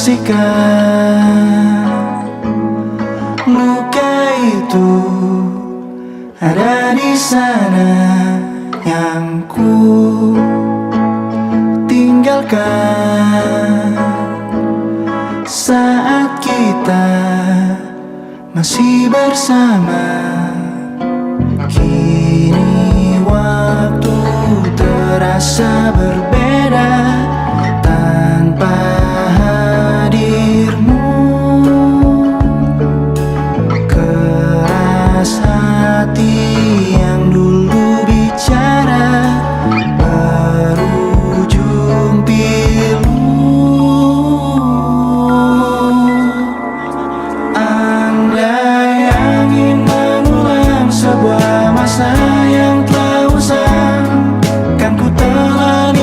bersihkan luka itu ada di sana yang ku tinggalkan saat kita masih bersama. Kini waktu terasa berbeda tanpa hadirmu. Keras hati yang dulu bicara berujung pilu. Andai angin mengulang sebuah masa yang telah usang, kan ku telah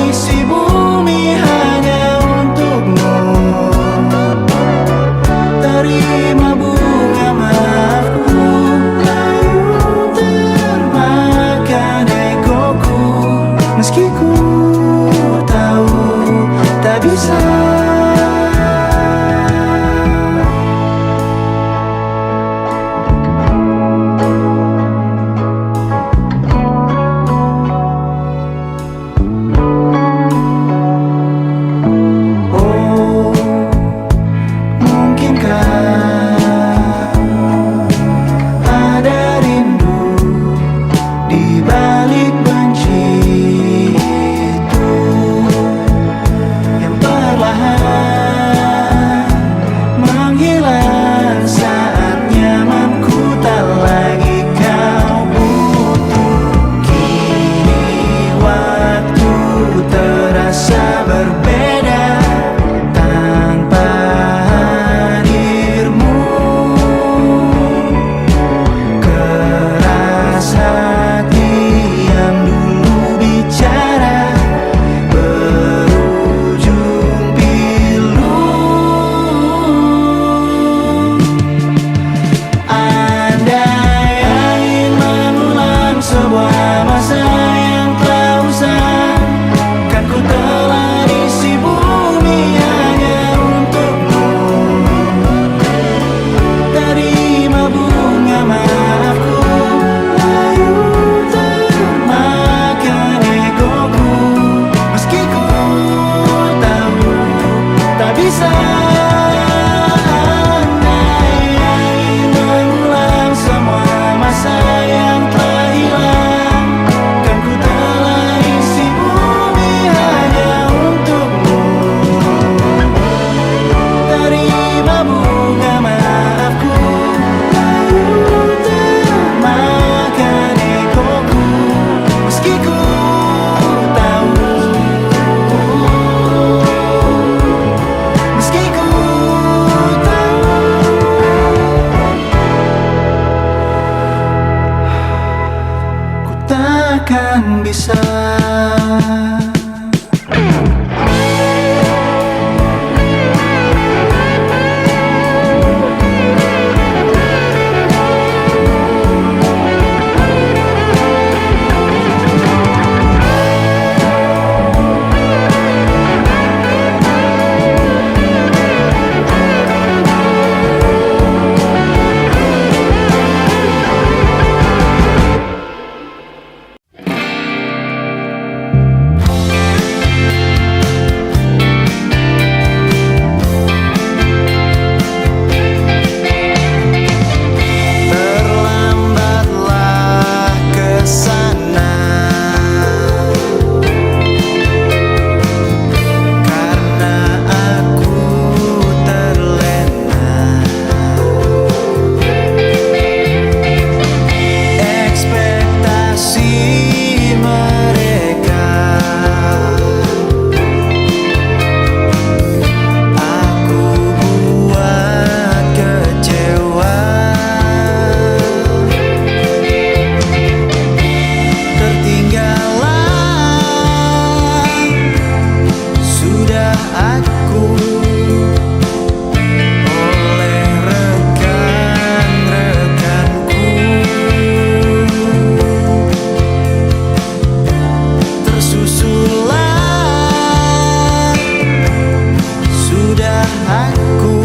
aku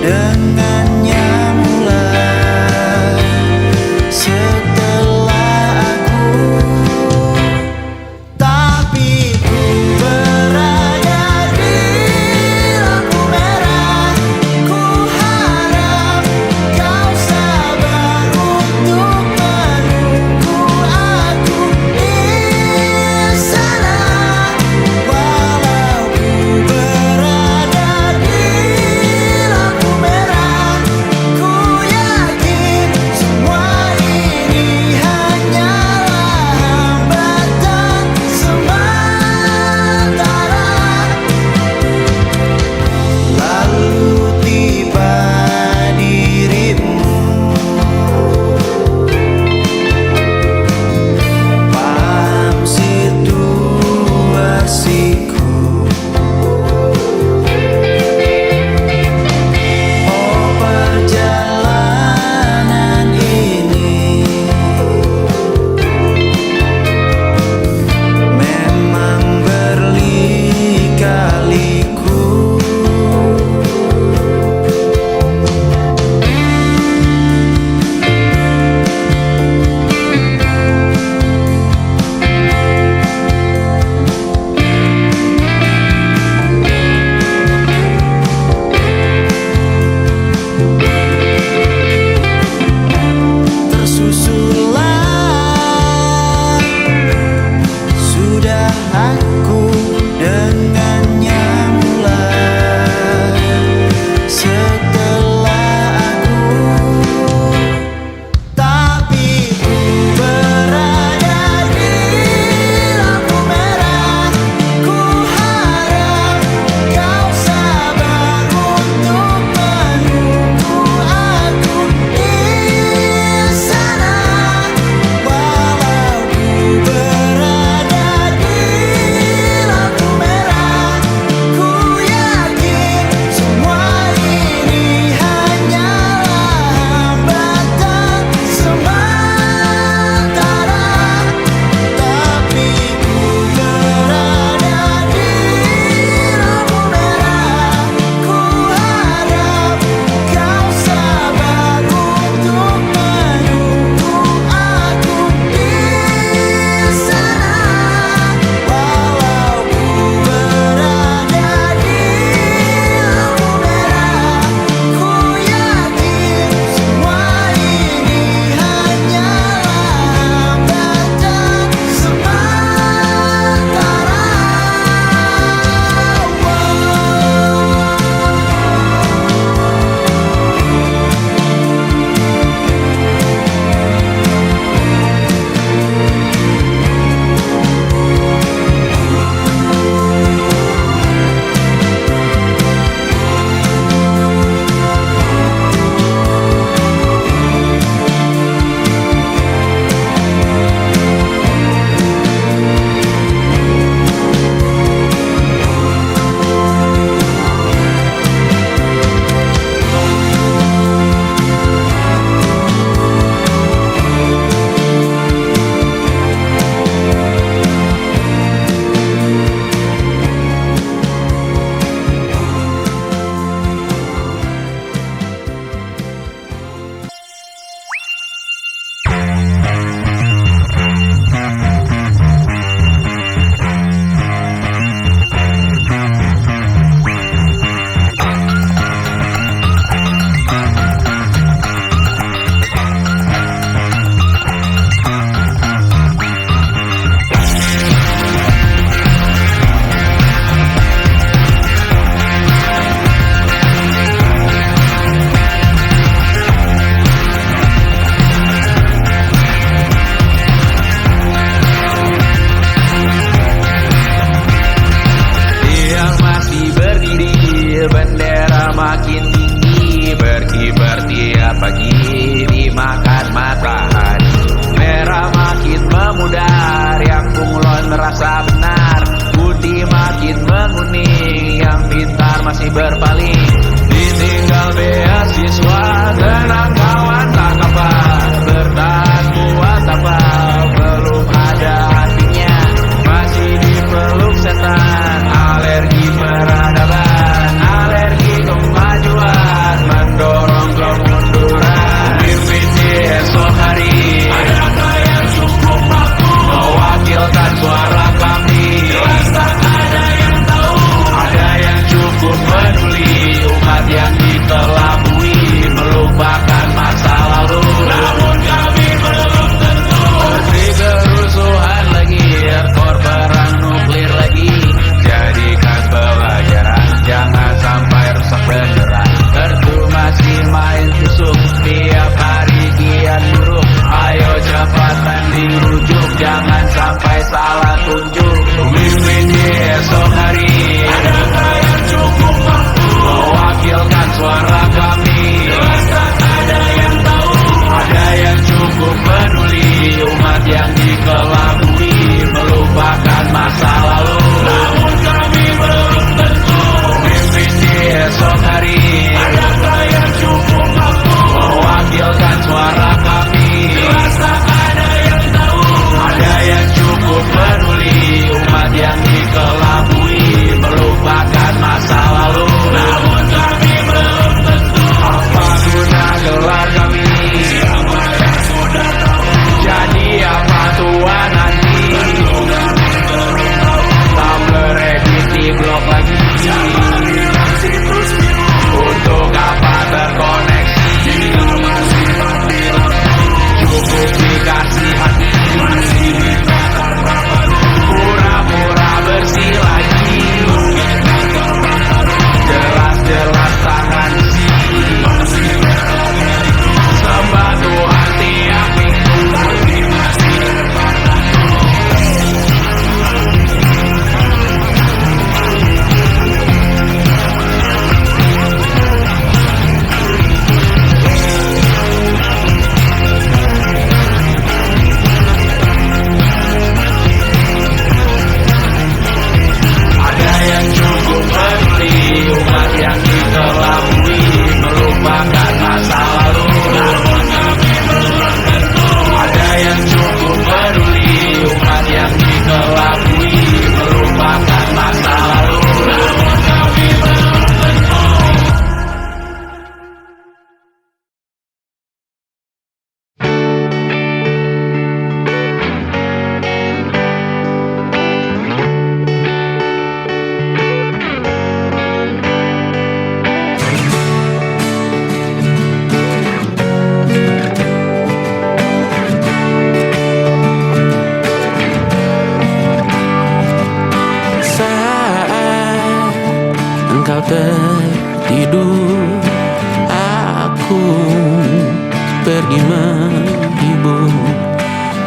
dengannya mulai setelah aku, tapi ku berada di lampu merah. Ku harap kau sabar untuk menunggu aku di sana. Walau ku berada di melupakan masa lalu. Ada yang cukup peduli, umat yang dikelabui, melupakan masa lalu. Engkau tertidur, aku pergi menghibur.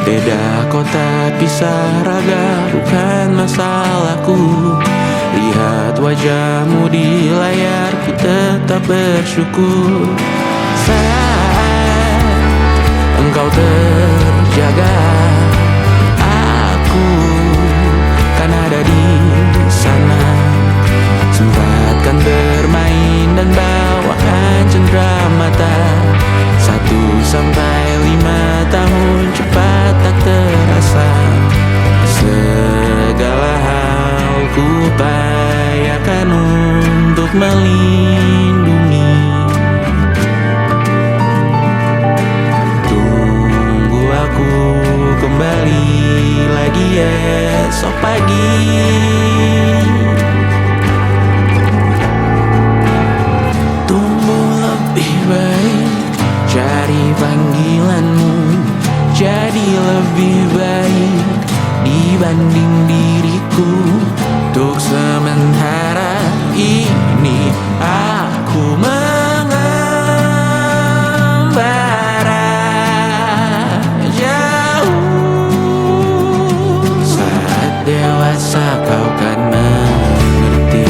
Beda kota pisah raga bukan masalahku. Lihat wajahmu di layar, ku tetap bersyukur. Saat engkau terjaga, aku kan ada di sana. Sempatkan bermain dan bawakan cenderamata. 1-5 tahun cepat tak terasa. Segala hal ku upayakan untuk melindungi. Tunggu aku kembali lagi esok pagi. Cari panggilanmu jadi lebih baik dibanding diriku. Untuk sementara ini aku mengembara jauh. Saat dewasa kau kan mengerti.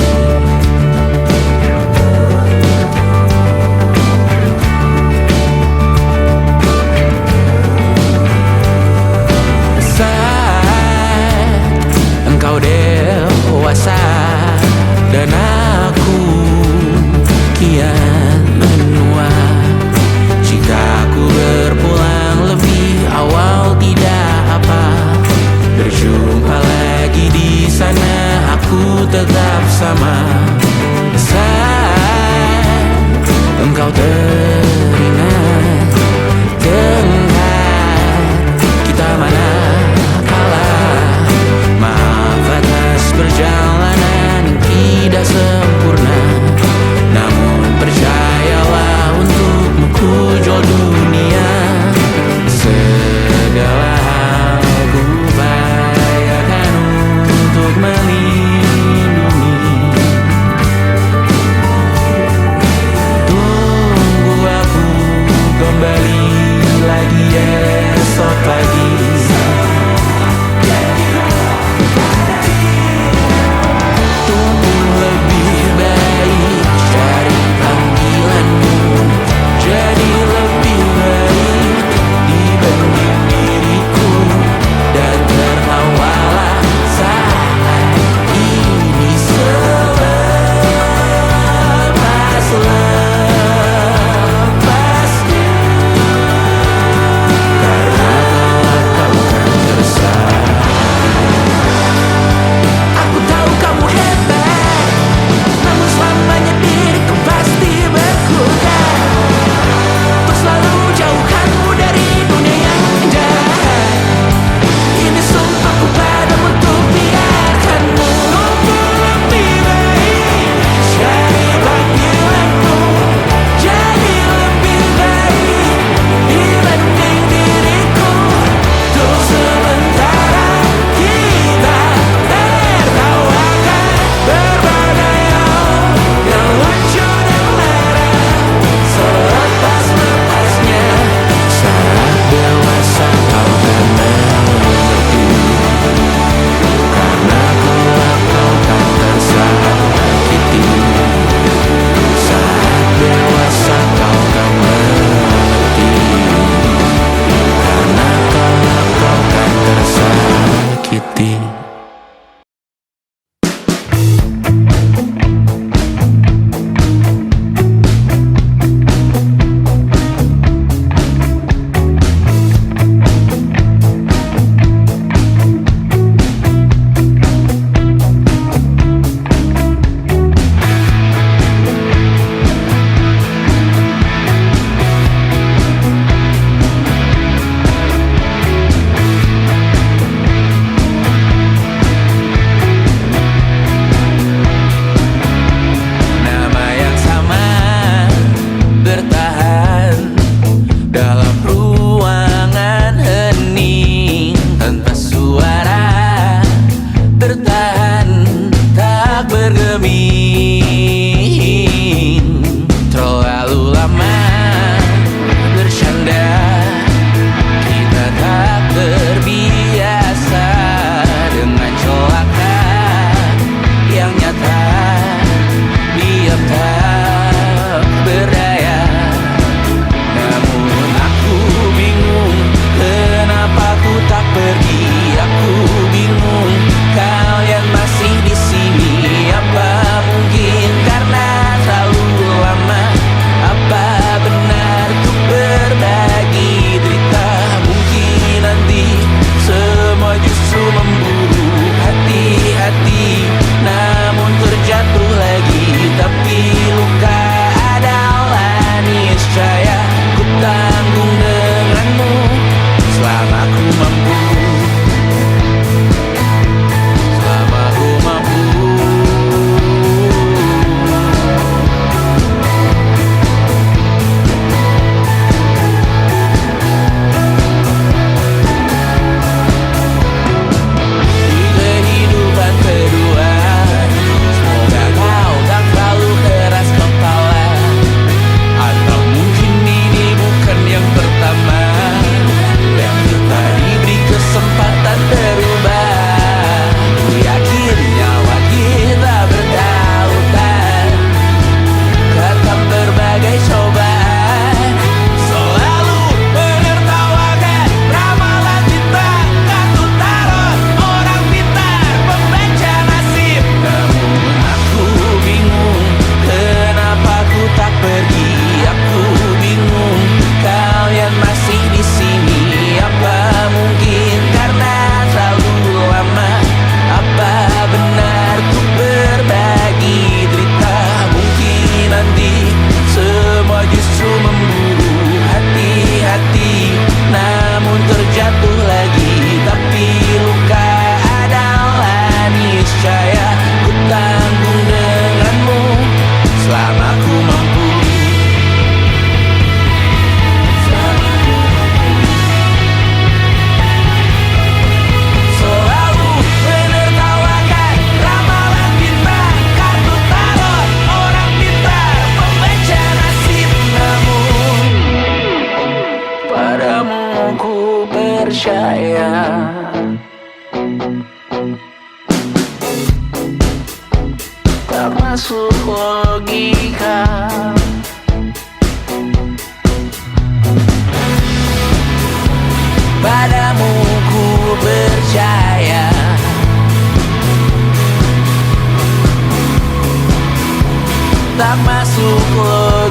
Engkau dewasa dan aku kian menua. Jika aku berpulang lebih awal tidak apa. Berjumpa lagi di sana, aku tetap sama. Saat engkau teringat, dengar kita mana perjalanan tidak sempurna, namun percayalah untukmu ku jual dunia. Segala hal ku upayakan untuk melindungi. Tunggu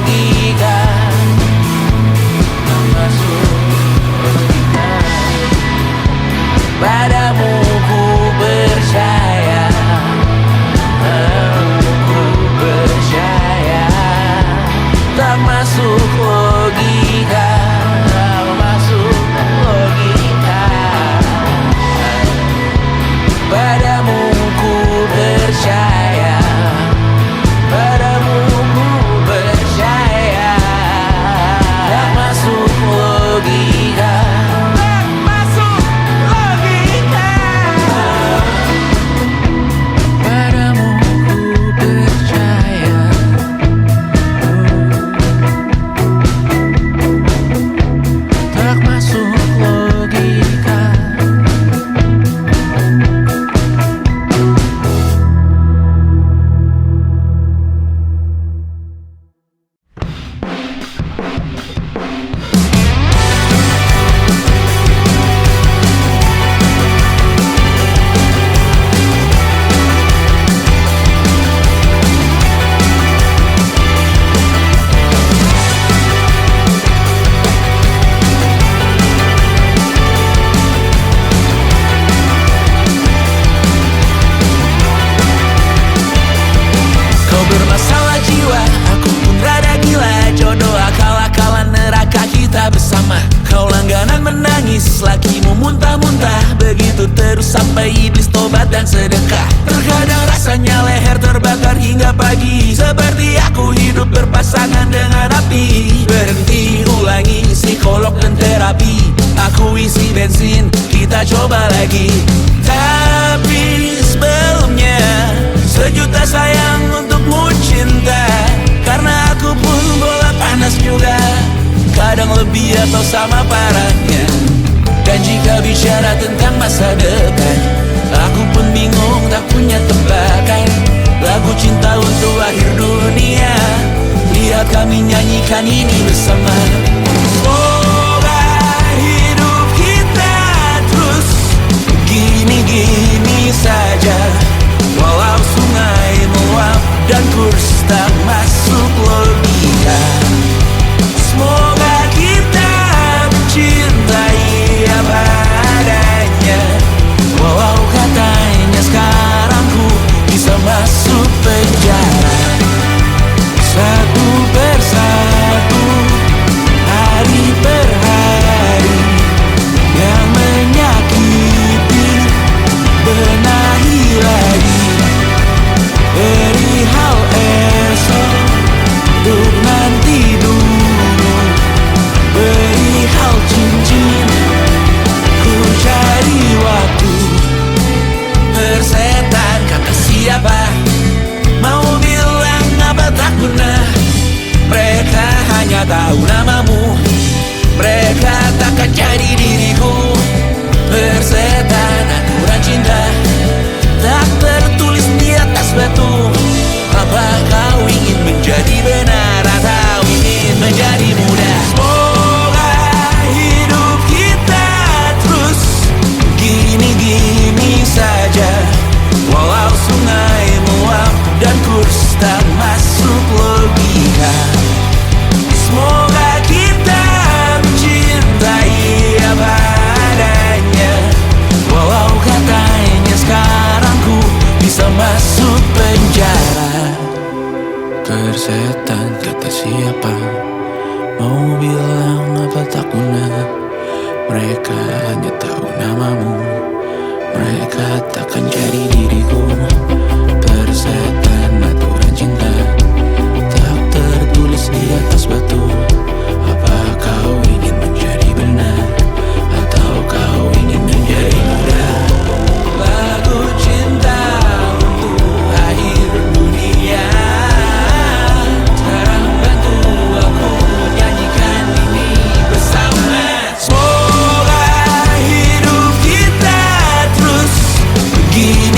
logika, tak masuk logika. Padamu ku percaya, ku percaya. Tak masuk logika, tak masuk logika. Padamu ku percaya, padamu ku percaya. Tak masuk logika, tak masuk logika. Padamu ku percaya, tak masuk logika. Kau bermasalah jiwa, aku pun rada gila. Jodoh akal-akalan neraka kita bersama. Kau langganan menangis, lakimu muntah-muntah. Begitu terus sampai iblis tobat dan sedekah. Terkadang rasanya leher terbakar hingga pagi. Seperti aku hidup berpasangan dengan api. Berhenti, ulangi psikolog dan terapi. Aku isi bensin, kita coba lagi. Tapi sebelumnya, sejuta sayang untukmu cinta. Karena aku pun bola panas juga, kadang lebih atau sama parahnya. Dan jika bicara tentang masa depan, aku pun bingung tak punya tebakan. Lagu cinta untuk akhir dunia, lihat kami nyanyikan ini bersama. Semoga hidup kita terus gini-gini saja. Walau sungai meluap dan kurs tak masuk logika. Semoga kita mencintai apa adanya. Walau katanya sekarang ku bisa masuk penjara. Satu persatu, hari per hari, yang menyakiti benahi lagi. Perihal esok, untuk nanti dulu. Perihal cincin, ku cari waktu. Persetan kata siapa, mau bilang apa tak guna. Mereka hanya tahu namamu, mereka takkan jadi diriku. Persetan aturan cinta, tak tertulis di atas batu. Apa kau ingin menjadi benar atau ingin menjadi muda? Semoga hidup kita terus gini-gini saja. Walau sungai meluap dan kurs tak masuk logika. Semoga kita mencintai apa adanya. Walau katanya sekarang ku bisa masuk penjara. Persetan kata siapa, mau bilang apa tak guna. Mereka hanya tahu namamu, mereka takkan jadi diriku. Persetan aturan cinta, tak tertulis di atas batu. Apa kau ingin menjadi benar atau kau ingin menjadi muda? Lagu cinta untuk akhir dunia, sekarang bantu aku nyanyikan ini bersama. Semoga hidup kita terus begini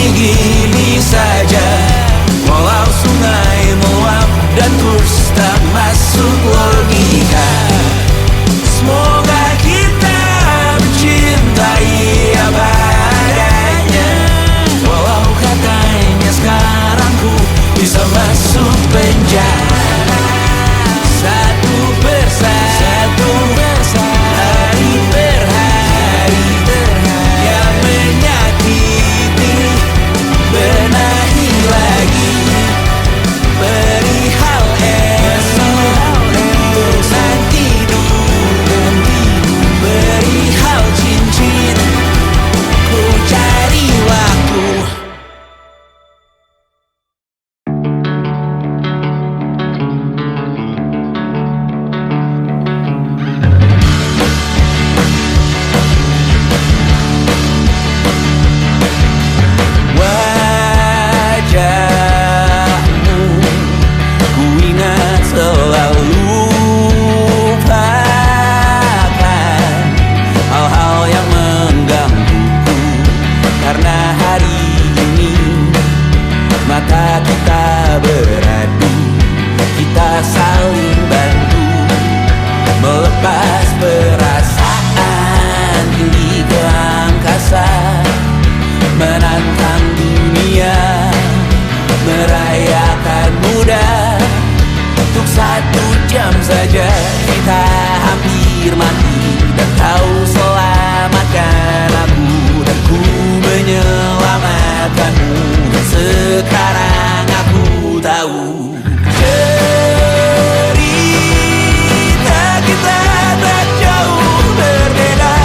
jam saja kita hampir mati, dan kau selamatkan aku, dan ku menyelamatkanmu. Dan sekarang aku tahu cerita kita tak jauh berbeda.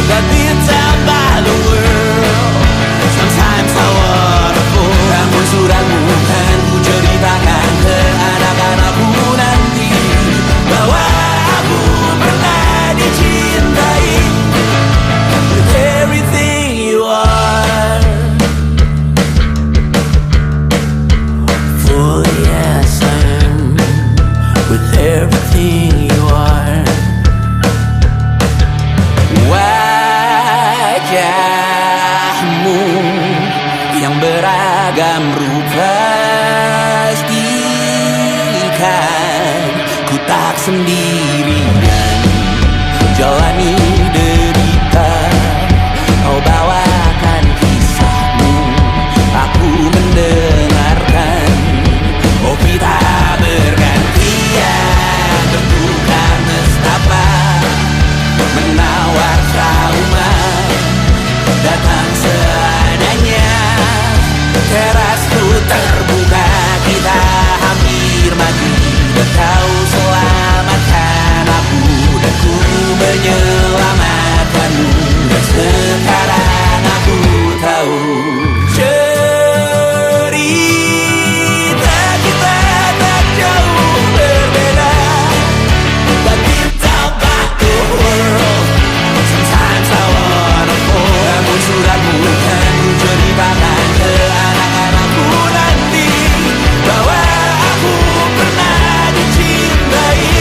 That means about the world. Sometimes I wanna fall. Namun suratmu kan ku ceritakan ke anak-anakku nanti bahwa aku pernah dicintai with everything you are. For yes I am with everything you are. Wajahmu yang beragam rupa pastikan ku tak sendirian jalani derita. Kau bawakan kisahmu, aku mendengarkan. Oh kita bergantian bertukar nestapa, menawar trauma datang seadanya. Terasku terbuka, kita hampir mati, dan kau selamatkan aku, dan ku menyelamatkanmu. Dan sekarang aku tahu cerita kita tak jauh berbeda. But it's about the world. Sometimes I wanna fall. Namun suratmu kan ku ceritakan ke anak-anakku nanti bahwa aku pernah dicintai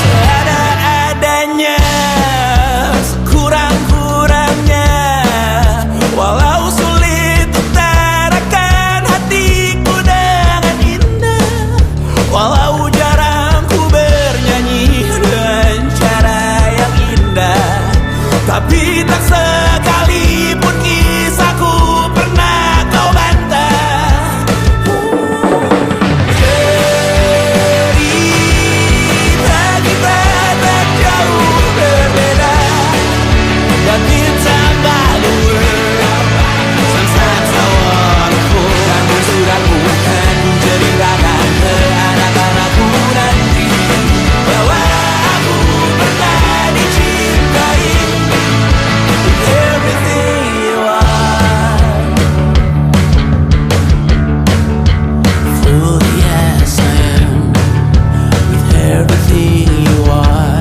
seada-adanya, sekurang-kurangnya. Walau sulit utarakan hatiku dengan indah, walau jarang ku bernyanyi dengan cara yang indah, tapi tak sekalipun kisahku pernah kau bantah. Cerita kita tak jauh berbeda, dan kita malu. Sometimes I wanna fall. Namun suratmu kan ku ceritakan ke anak-anakku nanti bahwa aku pernah dicintai with everything you are. Fully as I am with everything you are.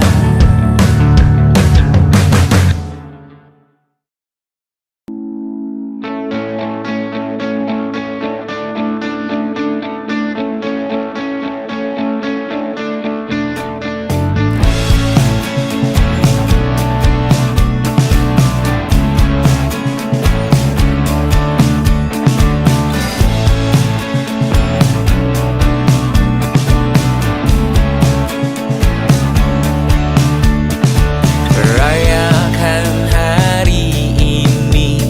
Rayakan hari ini,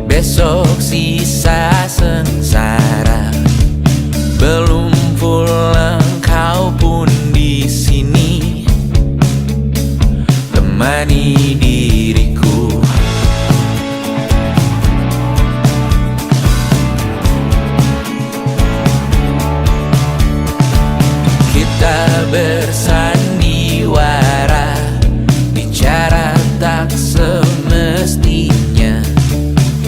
besok sisa sengsara. Belum pulang kau pun di sini, temani diriku. Kita bersandiwara, bicara tak semestinya,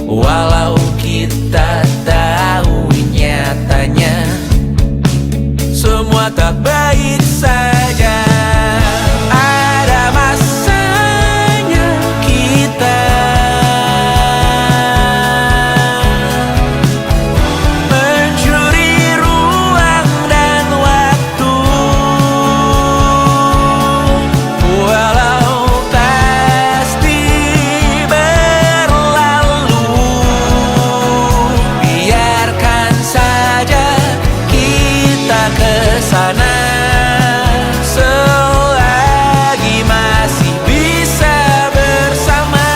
walau kita tahu nyatanya semua tak baik saja. Ada masanya kita mencuri ruang dan waktu, walau pasti berlalu. Biarkan saja kita kesana selagi masih bisa bersama.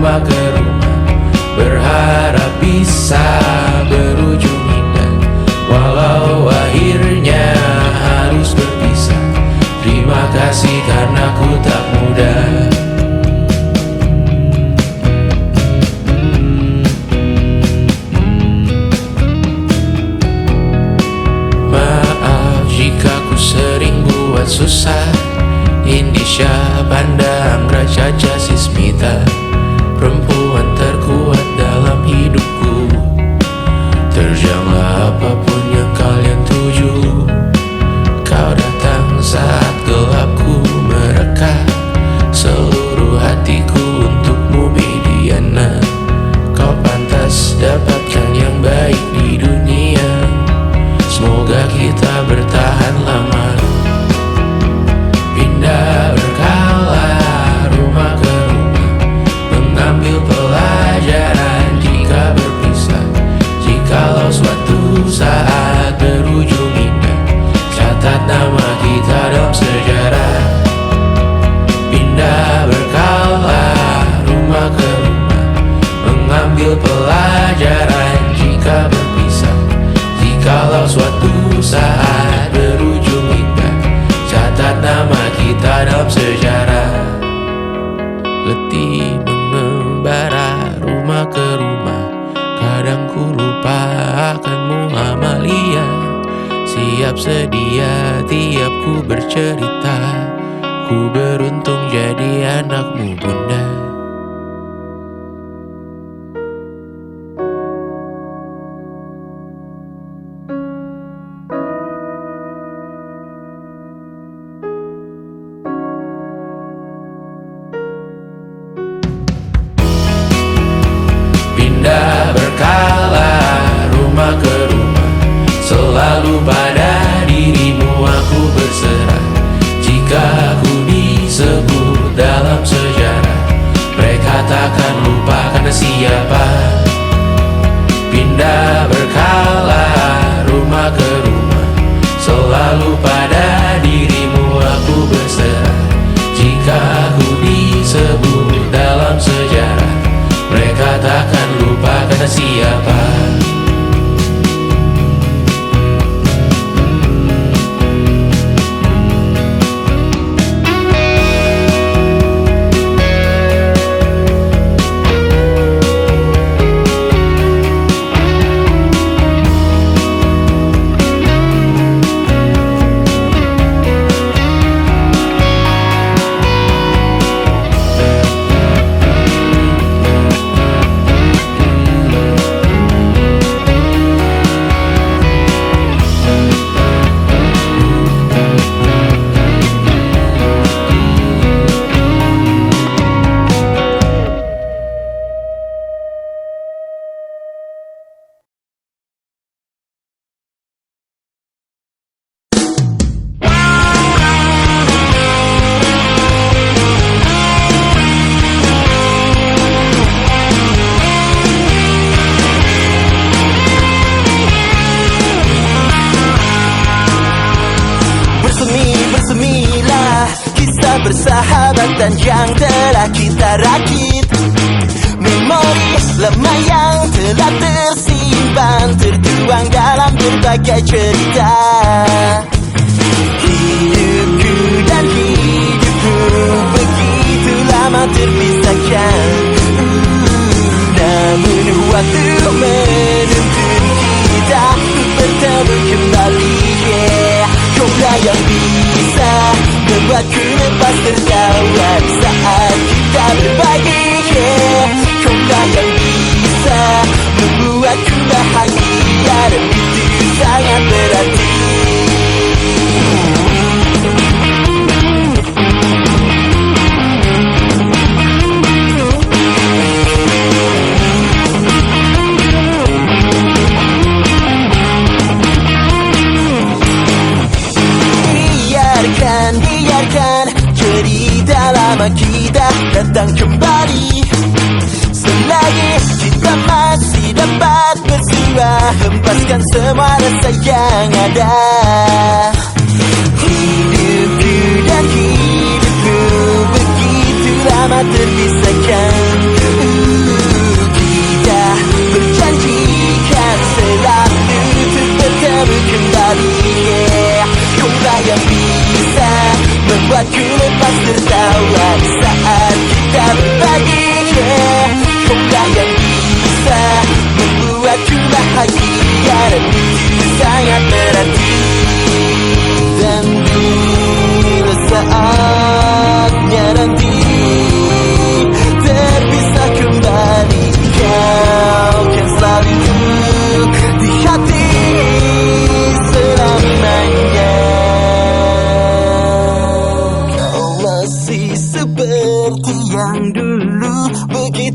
rumah ke rumah, berharap bisa berujung indah. Walau akhirnya harus berpisah, terima kasih karena ku tak mudah. Maaf jika ku sering buat susah. Indisha, Banda, Anggra, Caca, Sismita, perempuan terkuat dalam hidupku. Terjanglah apapun yang kalian tuju. Kau datang saat gelapku mereka, seluruh hatiku untukmu Mediana. Kau pantas dapatkan yang baik di dunia. Semoga kita bertahan lama. Pindah berkala rumah ke rumah, mengambil pelajaran jika berpisah. Jikalau suatu saat berujung indah, catat nama kita dalam sejarah. Pindah berkala rumah ke rumah, mengambil pelajaran jika berpisah. Jikalau suatu saat berujung indah, catat nama kita dalam sejarah. Letih mengembara rumah ke rumah, kadang ku lupa akanmu Amalia. Siap sedia tiap ku bercerita, ku beruntung jadi anakmu bunda. Pindah berkala rumah ke rumah, selalu pada dirimu aku berserah. Jika aku disebut dalam sejarah, mereka takkan lupa karena siapa. Pindah berkala rumah ke rumah, selalu pada dirimu aku berserah. Jika aku disebut dalam sejarah, mereka takkan lupa kata siapa. Persahabatan yang telah kita rakit, memori lama yang telah tersimpan, tertuang dalam berbagai cerita. Hidupku dan hidupku begitu lama terpisahkan, namun waktu menuntun kita untuk bertemu kembali. Kaulah yang bisa membuatku lepas tertawa saat kita berbagi. Kaulah yang bisa membuatku bahagia, dan itu sangat berarti. Biarkan cerita lama kita datang kembali. Selagi kita masih dapat bersua, hempaskan semua rasa yang ada. Hidupku dan hidupku begitu lama terpisahkan,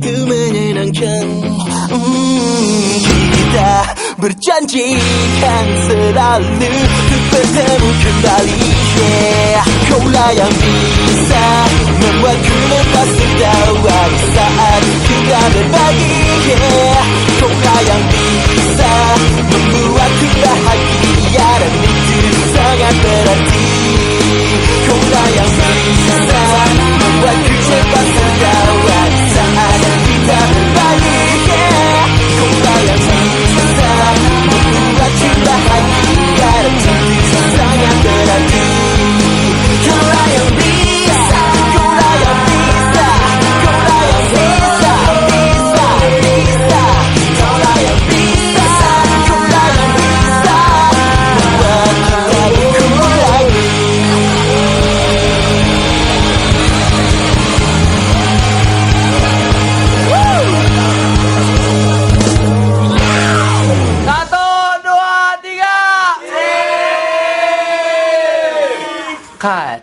begitu menyenangkan. Kita berjanji kan selalu bertemu kembali. Kaulah yang bisa membuatku lepas tertawa saat kita berbagi. Kaulah yang bisa membuatku bahagia dan itu sangat berarti. Kaulah yang bisa membuatku cepat tertawa saat kita berbagi. Kaulah yang bisa membuatku bahagia dan itu sangat berarti. Kaulah yang bisa, kaulah yang bisa, kaulah yang bisa, bisa. Kaulah yang bisa, kaulah yang bisa membuat kita berkumpul lagi. Satu, dua, tiga. Cut.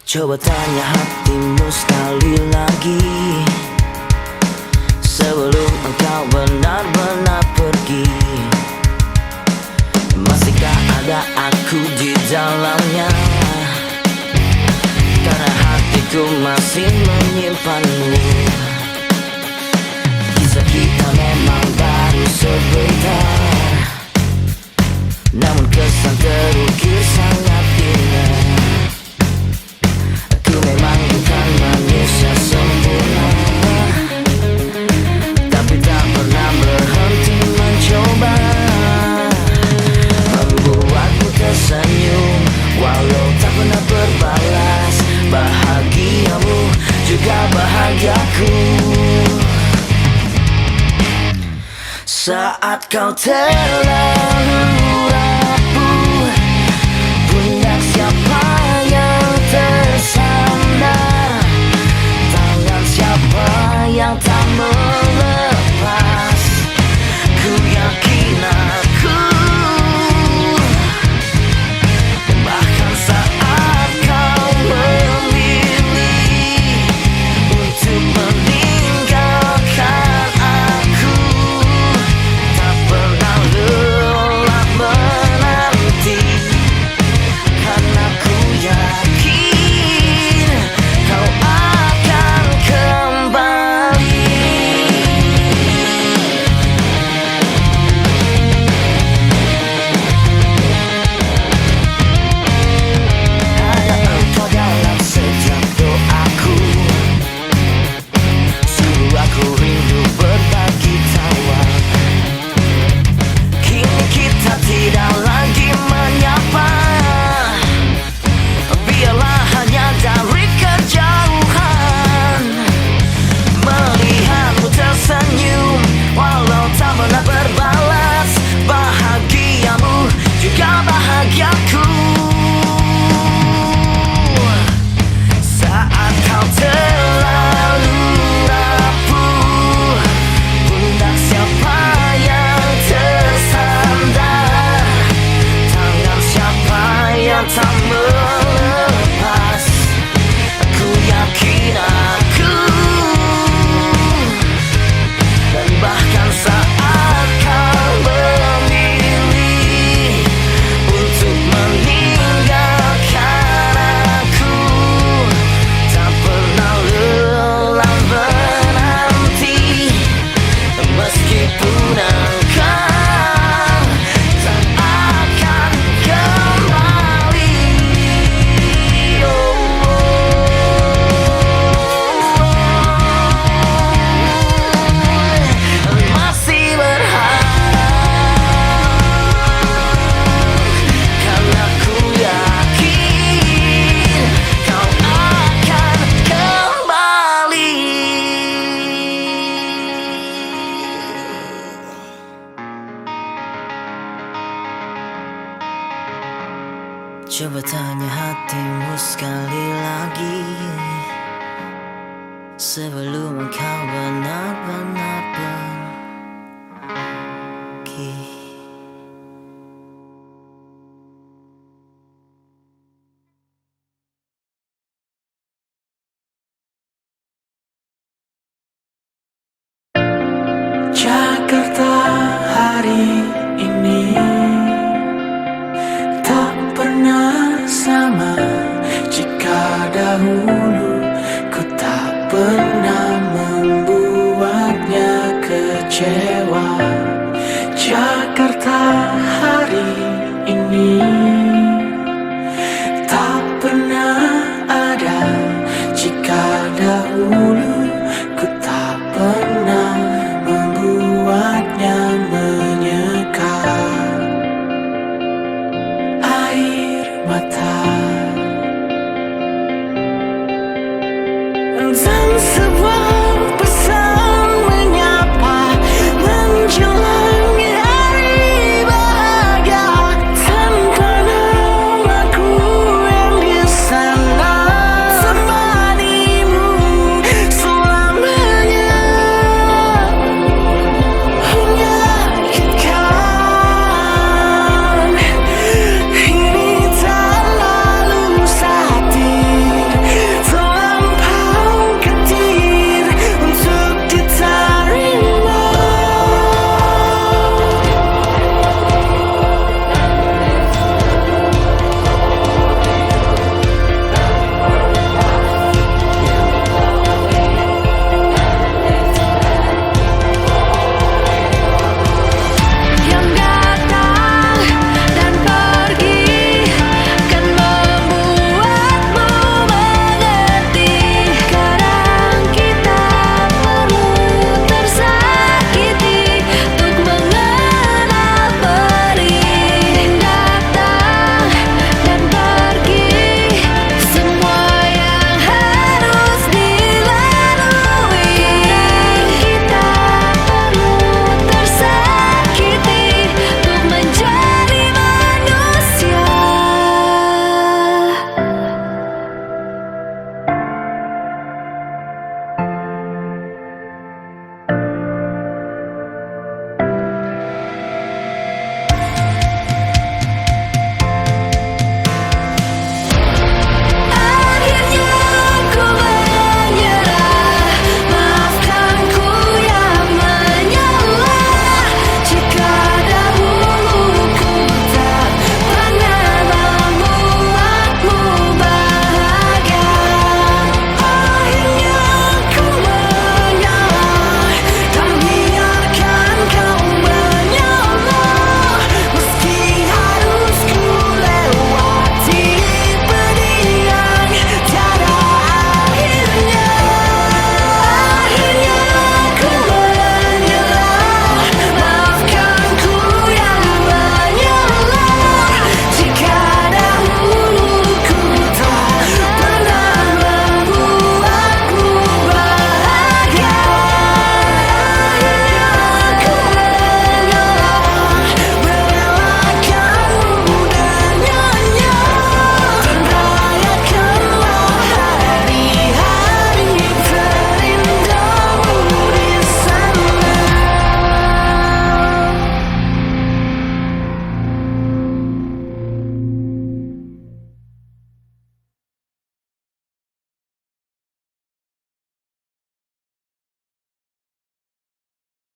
Coba tanya hatimu sekali lagi, sebelum engkau benar-benar pergi. Masihkah ada aku di dalamnya? Karena hatiku masih menyimpanmu. Kisah kita memang baru sebentar, namun kesan terukir sangat indah. Aku memang bukan manusia sempurna, tapi tak pernah berhenti mencoba membuatmu tersenyum, walau tak pernah berbalas. Bahagiamu juga bahagiaku. Saat kau terlalu rapuh, pundak siapa yang tersandar? Tangan siapa yang tak melepas? Ku yakin aku, bahkan saat kau memilih untuk meninggalkan aku, tak pernah lelah Coba tanya hatimu sekali lagi, sebelum engkau benar-benar pergi.